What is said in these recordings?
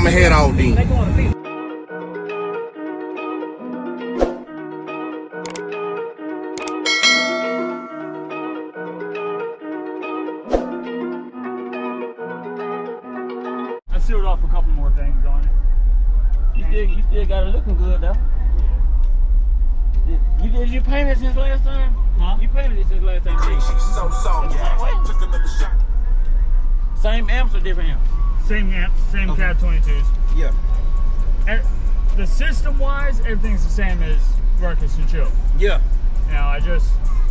I'ma head out then. I sealed off a couple more things on it. You still got it looking good though. Did you paint it since last time? Huh? You painted it since last time. Same amps or different amps? Same amps, same Cab 22s. Yeah. And the system-wise, everything's the same as Ruckus and Chill. Yeah. Now,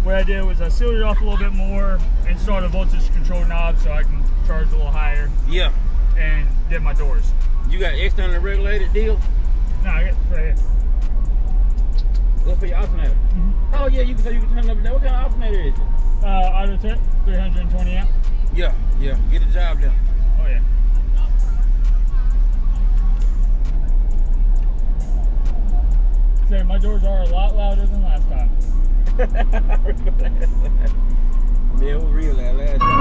what I did was I sealed it off a little bit more, installed a voltage control knob so I can charge a little higher. Yeah. And did my doors. You got externally regulated deal? No, I got right here. Look for your alternator. Oh yeah, you can turn it up and down. What kind of alternator is it? Auto tip, 320 amp. Yeah, get the job done. Oh yeah. Say my doors are a lot louder than last time. Yeah, it was real that last time.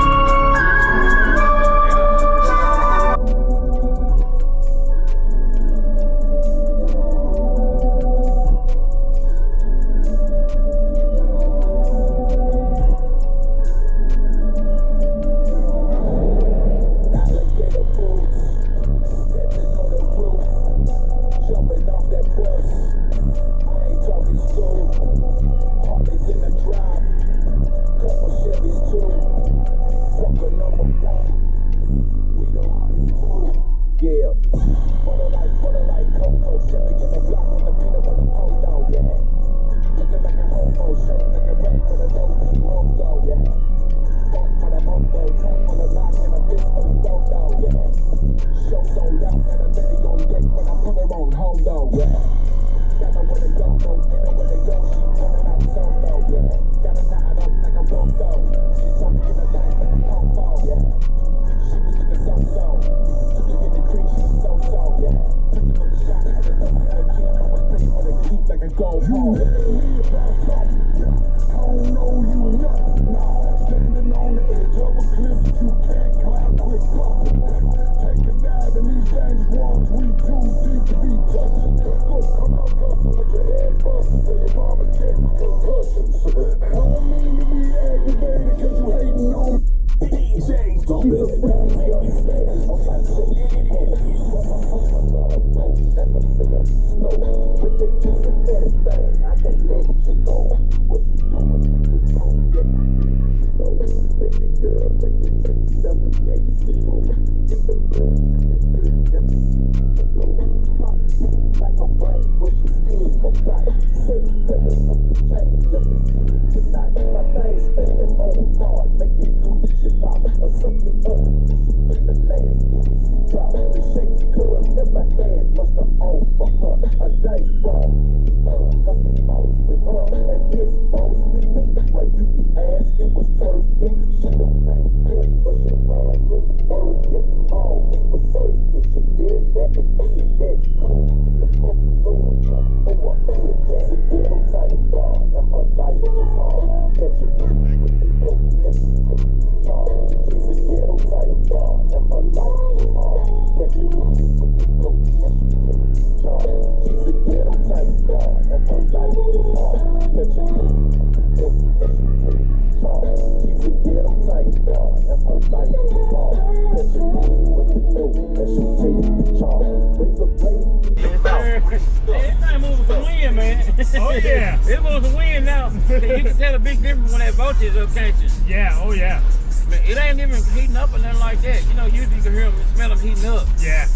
Oh yeah. It was a win now. You can tell a big difference when that voltage is up, can't you? Yeah, oh yeah. Man, it ain't even heating up or nothing like that. You know, usually you can hear them and smell them heating up. Yeah.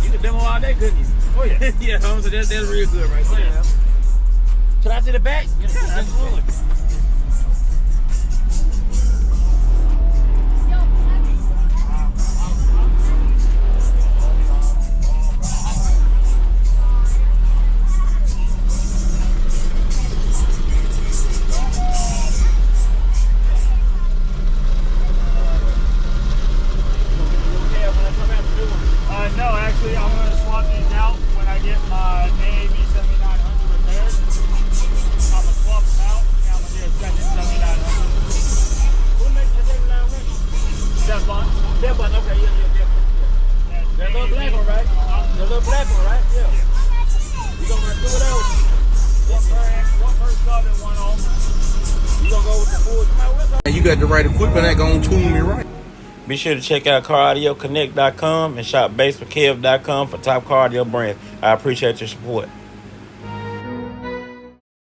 You could demo all day, couldn't you? Oh yeah. Yeah, so that's real good right there. Yeah. Should I see the back? Yeah, absolutely. No, actually, I'm going to swap these out when I get my AAB 7900 repaired. I'm going to swap them out, and I'm going to do a second 7900. Who makes the 7900? That's Bonce. That one, okay, yeah. That's the black one, right? than 1 ohm. You gonna go with the full? And you got the right equipment that gonna tune me right. Be sure to check out CarAudioConnect.com and shop BASSWITHKEV.com for top car audio brands. I appreciate your support.